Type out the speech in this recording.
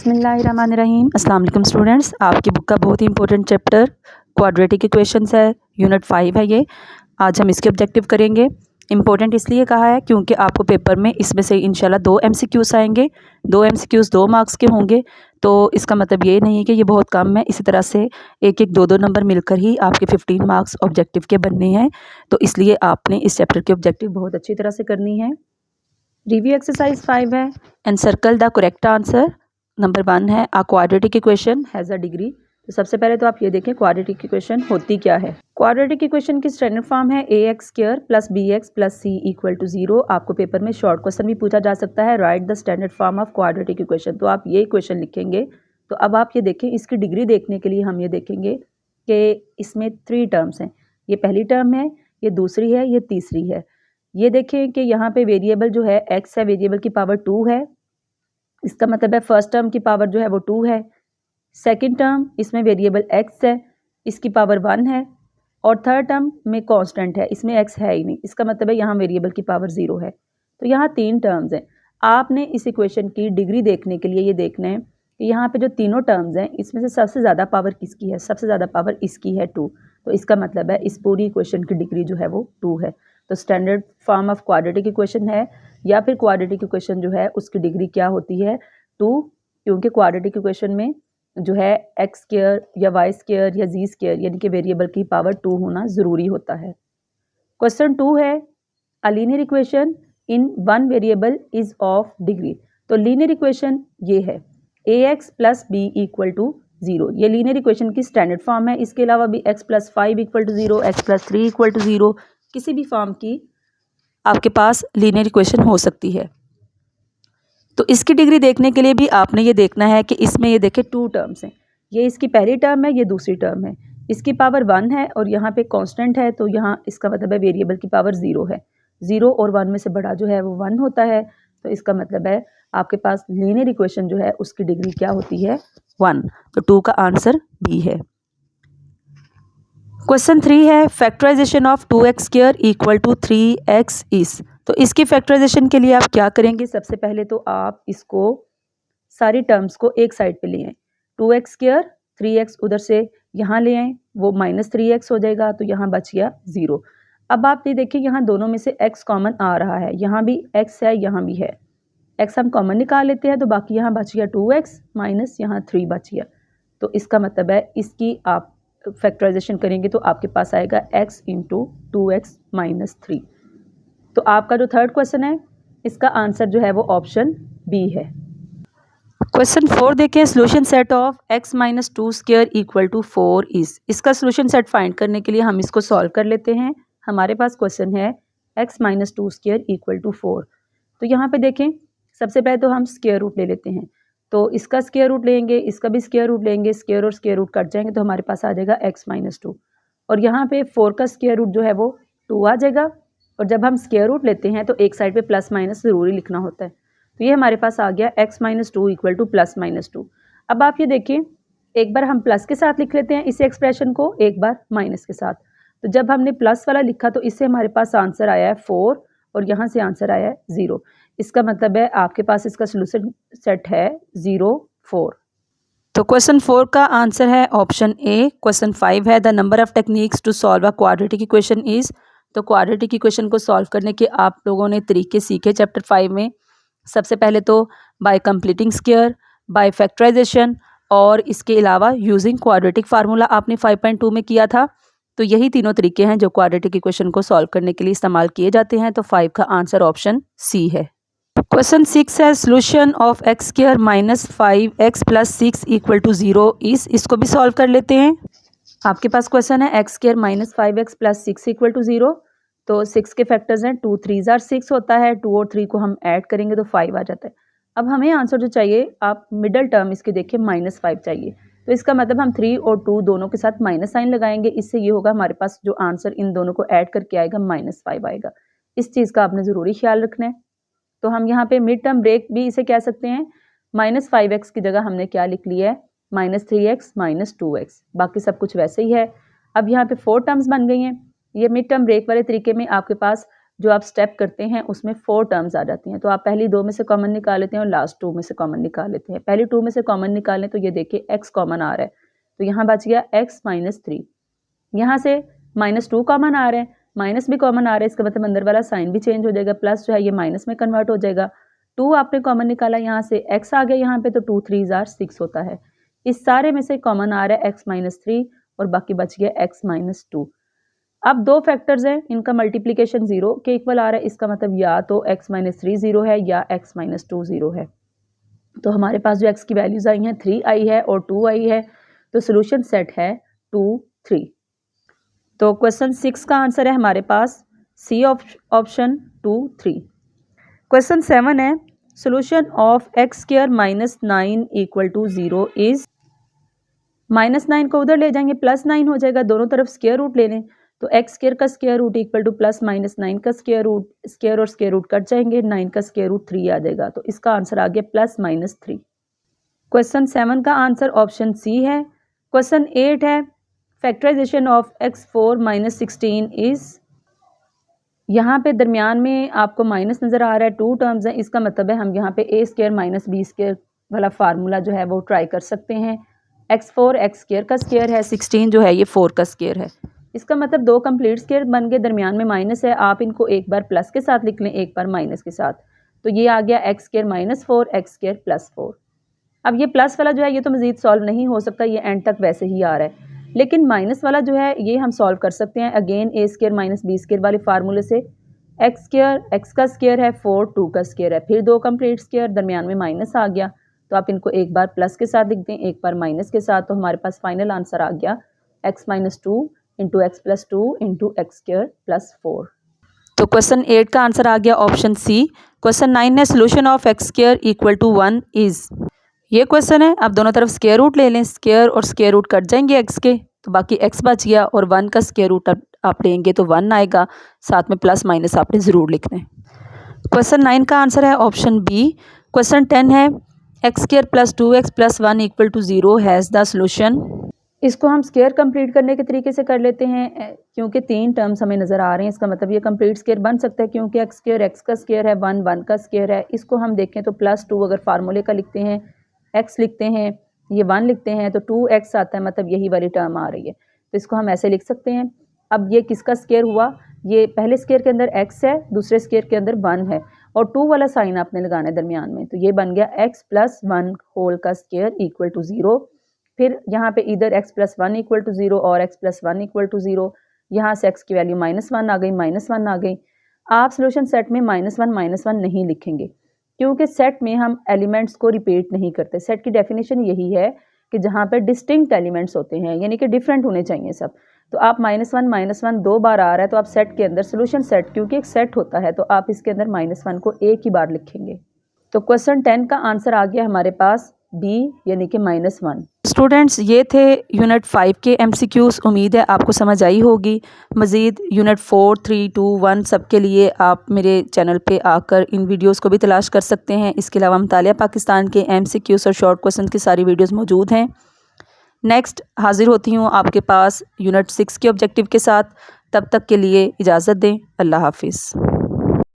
बिस्मिल्लाहिर्रहमानिर्रहीम। अस्सलाम वालेकुम स्टूडेंट्स, आपकी बुक का बहुत ही इंपॉर्टेंट चैप्टर क्वाड्रेटिक इक्वेशंस है, यूनिट 5 है ये। आज हम इसके ऑब्जेक्टिव करेंगे। इंपॉर्टेंट इसलिए कहा है क्योंकि आपको पेपर में इसमें से इंशाल्लाह 2 MCQs आएंगे। 2 MCQs 2 मार्क्स के होंगे, तो इसका मतलब ये नहीं है कि ये बहुत कम है। इसी तरह से एक एक 2-2 नंबर मिलकर ही आपके 15 मार्क्स ऑब्जेक्टिव के बनने हैं, तो इसलिए आपने इस चैप्टर के ऑब्जेक्टिव बहुत अच्छी तरह से करनी है। रिव्यू एक्सरसाइज 5 है and circle the correct answer. Number 1 है अ quadratic equation has a degree. तो सबसे पहले तो आप ये देखें क्वाड्रेटिक इक्वेशन होती क्या है। क्वाड्रेटिक इक्वेशन की स्टैंडर्ड फॉर्म है ax² + bx + c = 0। आपको पेपर में शॉर्ट क्वेश्चन भी पूछा जा सकता है, right the standard form of quadratic equation. तो आप ये इक्वेशन लिखेंगे। तो अब आप ये देखें, इसकी डिग्री देखने के लिए हम ये देखेंगे कि इसमें 3 टर्म्स हैं। ये पहली टर्म है, ये दूसरी है, ये तीसरी है। ये देखें कि यहाँ पे वेरिएबल जो है x है, वेरिएबल की पावर 2 है। इसका मतलब है फर्स्ट टर्म की पावर जो है वो 2 है। सेकंड टर्म इसमें वेरिएबल x है, इसकी पावर 1 है। और थर्ड टर्म में कांस्टेंट है, इसमें x है ही नहीं। इसका मतलब है यहाँ वेरिएबल की पावर 0 है। तो यहाँ 3 टर्म्स हैं। आपने इस इक्वेशन की डिग्री देखने के लिए ये देखना है कि यहाँ पे जो तीनों टर्म्स हैं इसमें से सबसे ज़्यादा पावर किसकी है। सबसे ज़्यादा पावर इसकी है 2। तो इसका मतलब है इस पूरी इक्वेशन की डिग्री जो है वो 2 है। तो standard form of quadratic equation है, या फिर क्वाड्रेटिक इक्वेशन जो है उसकी डिग्री क्या होती है 2, क्योंकि क्वाड्रेटिक इक्वेशन में जो है x² या y² या z² यानी कि वेरिएबल की पावर 2 होना ज़रूरी होता है। क्वेश्चन 2 है a linear equation in one variable is of degree. तो लीनियर इक्वेशन ये है ax + b = 0। ये लीनियर इक्वेशन की स्टैंडर्ड फॉर्म है। इसके अलावा भी x + 5 = 0, x + 3 = 0, किसी भी फॉर्म की आपके पास लीनियर इक्वेशन हो सकती है। तो इसकी डिग्री देखने के लिए भी आपने ये देखना है कि इसमें ये देखें 2 टर्म्स हैं। ये इसकी पहली टर्म है, ये दूसरी टर्म है। इसकी पावर 1 है और यहाँ पे कांस्टेंट है, तो यहाँ इसका मतलब है वेरिएबल की पावर 0 है। 0 और 1 में से बड़ा जो है वो 1 होता है। तो इसका मतलब है आपके पास लीनियर इक्वेशन जो है उसकी डिग्री क्या होती है 1। तो 2 का आंसर बी है। क्वेश्चन 3 है factorization of 2x² = 3x is. तो इसकी फैक्टराइजेशन के लिए आप क्या करेंगे, सबसे पहले तो आप इसको सारी टर्म्स को एक साइड पे ले आएँ। 2x² 3x उधर से यहाँ ले आएँ, वो -3x हो जाएगा, तो यहाँ बच गया 0। अब आप ये देखिए यहाँ दोनों में से x कॉमन आ रहा है, यहाँ भी x है, यहाँ भी है। x हम कॉमन निकाल लेते हैं, तो बाकी यहाँ बच गया 2x माइनस यहाँ 3 बच गया। तो इसका मतलब है इसकी आप फैक्टराइजेशन करेंगे तो आपके पास आएगा x × 2x - 3। तो आपका जो थर्ड क्वेश्चन है इसका आंसर जो है वो ऑप्शन बी है। क्वेश्चन 4 देखें solution set of x - 2² = 4 is. इसका सोल्यूशन सेट फाइंड करने के लिए हम इसको सॉल्व कर लेते हैं। हमारे पास क्वेश्चन है x - 2² = 4। तो यहाँ पे देखें सबसे पहले तो हम स्क्वायर रूट ले लेते हैं। तो इसका स्क्वायर रूट लेंगे, इसका भी स्क्वायर रूट लेंगे, स्क्वायर और स्क्वायर रूट कट जाएंगे तो हमारे पास आ जाएगा x - 2। और यहाँ पे 4 का स्क्वायर रूट जो है वो 2 आ जाएगा। और जब हम स्क्वायर रूट लेते हैं तो एक साइड पे प्लस माइनस ज़रूरी लिखना होता है। तो ये हमारे पास आ गया x - 2 = +-2। अब आप ये देखें, एक बार हम प्लस के साथ लिख लेते हैं इस एक्सप्रेशन को, एक बार माइनस के साथ। तो जब हमने प्लस वाला लिखा तो इससे हमारे पास आंसर आया है 4 और यहाँ से आंसर आया है 0। इसका मतलब है आपके पास इसका सोल्यूशन सेट है 0, 4। तो क्वेश्चन 4 का आंसर है ऑप्शन ए। क्वेश्चन 5 है the number of techniques to solve a quadratic equation is. तो क्वाड्रेटिक इक्वेशन को सॉल्व करने के आप लोगों ने तरीके सीखे चैप्टर 5 में। सबसे पहले तो by completing square, by factorisation, और इसके अलावा यूजिंग क्वाड्रेटिक फार्मूला आपने 5.2 में किया था। तो यही तीनों तरीके हैं जो क्वाड्रेटिक इक्वेशन को सॉल्व करने के लिए इस्तेमाल किए जाते हैं। तो 5 का आंसर ऑप्शन सी है। क्वेश्चन 6 है सोल्यूशन ऑफ x² - 5x + 6 = 0 इस। इसको भी सॉल्व कर लेते हैं। आपके पास क्वेश्चन है x² - 5x + 6 = 0। तो 6 के फैक्टर्स हैं 2 3 * 6 होता है, 2 और 3 को हम ऐड करेंगे तो 5 आ जाता है। अब हमें आंसर जो चाहिए, आप मिडल टर्म इसके देखिए -5 चाहिए। तो इसका मतलब हम 3 और 2 दोनों के साथ माइनस साइन लगाएंगे। इससे ये होगा हमारे पास जो आंसर इन दोनों को ऐड करके आएगा -5 आएगा। इस चीज़ का आपने ज़रूरी ख्याल रखना है। तो हम यहाँ पे मिड टर्म ब्रेक भी इसे कह सकते हैं। -5x की जगह हमने क्या लिख लिया है -3x - 2x। बाकी सब कुछ वैसे ही है। अब यहाँ पे 4 टर्म्स बन गई हैं। ये मिड टर्म ब्रेक वाले तरीके में आपके पास जो आप स्टेप करते हैं उसमें 4 टर्म्स आ जाती हैं। तो आप पहली 2 में से कॉमन निकाल लेते हैं और लास्ट 2 में से कॉमन निकाल लेते हैं। पहली 2 में से कॉमन निकालें तो ये देखिए x कॉमन आ रहा है, तो यहाँ बच गया x माइनस 3। यहाँ से -2 कॉमन आ रहा है, माइनस भी कॉमन आ रहा है, इसका मतलब अंदर वाला साइन भी चेंज हो जाएगा, प्लस जो है ये माइनस में कन्वर्ट हो जाएगा। 2 आपने कॉमन निकाला, यहाँ से x आ गया यहाँ पे, तो 2 3 ज़ार 6 होता है। इस सारे में से कॉमन आ रहा है x माइनस 3 और बाकी बच गया x माइनस 2। अब 2 फैक्टर्स हैं, इनका मल्टीप्लिकेशन 0 के इक्वल आ रहा है, इसका मतलब या तो x माइनस 3 0 है या x माइनस 2 0 है। तो हमारे पास जो x की वैल्यूज़ आई हैं 3 आई है और 2 आई है, तो सोल्यूशन सेट है 2 3। तो क्वेश्चन 6 का आंसर है हमारे पास सी ऑप्शन 2 3। क्वेश्चन 7 है solution of x square minus 9 equal to 0 is. -9 को उधर ले जाएंगे, +9 हो जाएगा, दोनों तरफ स्क्वायर रूट ले लें, तो x स्क्वायर का square root equal to plus minus 9 का स्क्वायर रूट, स्क्वायर और स्क्वायर रूट कट जाएंगे, 9 का स्क्वायर रूट 3 आ जाएगा, तो इसका आंसर आ गया +-3। क्वेश्चन 7 का आंसर ऑप्शन सी है। क्वेश्चन 8 है factorization of x4 minus 16 is. यहाँ पे दरमियान में आपको माइनस नज़र आ रहा है, 2 टर्म्स हैं, इसका मतलब है हम यहाँ पे a square minus b square वाला फार्मूला जो है वो ट्राई कर सकते हैं। x4 x स्क्वायर का स्क्वायर है, 16 जो है ये 4 का स्क्वायर है, इसका मतलब 2 कंप्लीट स्क्वायर बन गए, दरमियान में माइनस है, आप इनको एक बार प्लस के साथ लिख लें, एक बार माइनस के साथ, तो ये आ गया x square minus 4 x square plus 4। अब ये प्लस वाला जो है ये तो मज़ीद सॉल्व नहीं हो सकता, ये एंड तक वैसे ही आ रहा है, लेकिन माइनस वाला जो है ये हम सॉल्व कर सकते हैं again a square minus b square वाले फार्मूले से। x स्क्वायर x का स्क्वायर है, 4 2 का स्क्वायर है, फिर 2 कंप्लीट स्क्वायर, दरमियान में माइनस आ गया, तो आप इनको एक बार प्लस के साथ लिख दें, एक बार माइनस के साथ, तो हमारे पास फाइनल आंसर आ गया x minus 2 into x plus 2 into x square plus 4। तो क्वेश्चन 8 का आंसर आ गया ऑप्शन सी। क्वेश्चन 9 है solution of x square equal to 1 is. ये क्वेश्चन है, आप दोनों तरफ स्क्वायर रूट ले लें, स्क्वायर और स्क्वायर रूट कट जाएंगे x के, तो बाकी x बच गया, और 1 का स्क्वायर रूट आप लेंगे तो 1 आएगा, साथ में प्लस माइनस आपने ज़रूर लिखना है। क्वेश्चन 9 का आंसर है ऑप्शन बी। क्वेश्चन 10 है x square plus 2x plus 1 equal to 0 has the solution. इसको हम स्क्वायर कंप्लीट करने के तरीके से कर लेते हैं, क्योंकि 3 टर्म्स हमें नज़र आ रहे हैं, इसका मतलब ये कंप्लीट स्क्वायर बन सकता है, क्योंकि एक्स स्क्वायर एक्स का स्क्वायर है, 1 1 का स्क्वायर है। इसको हम देखें तो +2 अगर फार्मूले का लिखते हैं, x लिखते हैं, ये 1 लिखते हैं, तो 2x आता है, मतलब यही वाली टर्म आ रही है, तो इसको हम ऐसे लिख सकते हैं। अब ये किसका स्क्वायर हुआ, ये पहले स्क्वायर के अंदर x है, दूसरे स्क्वायर के अंदर 1 है, और 2 वाला साइन आपने लगाना है दरमियान में, तो ये बन गया x प्लस 1 होल का स्क्वायर इक्वल टू 0। फिर यहाँ पे इधर x प्लस 1 इक्वल टू 0 और x प्लस 1 इक्वल टू 0, यहाँ से x की वैल्यू -1 आ गई, -1 आ गई। आप सोल्यूशन सेट में -1 नहीं लिखेंगे, क्योंकि सेट में हम एलिमेंट्स को रिपीट नहीं करते। सेट की डेफिनेशन यही है कि जहाँ पे डिस्टिंक्ट एलिमेंट्स होते हैं, यानी कि डिफरेंट होने चाहिए सब, तो आप -1 2 बार आ रहा है, तो आप सेट के अंदर सोल्यूशन सेट, क्योंकि एक सेट होता है, तो आप इसके अंदर -1 को एक ही बार लिखेंगे। तो क्वेश्चन 10 का आंसर आ गया हमारे पास बी, यानी कि -1। स्टूडेंट्स, ये थे यूनिट 5 के MCQs। उम्मीद है आपको समझ आई होगी। मज़ीद यूनिट 4 3 2 1 सब के लिए आप मेरे चैनल पे आकर इन वीडियोस को भी तलाश कर सकते हैं। इसके अलावा मुतालिया पाकिस्तान के MCQs और शॉर्ट क्वेश्चन की सारी वीडियोस मौजूद हैं। नेक्स्ट हाज़िर होती हूँ आपके पास यूनिट 6 के ऑब्जेक्टिव के साथ। तब तक के लिए इजाज़त दें। अल्लाह हाफिज़।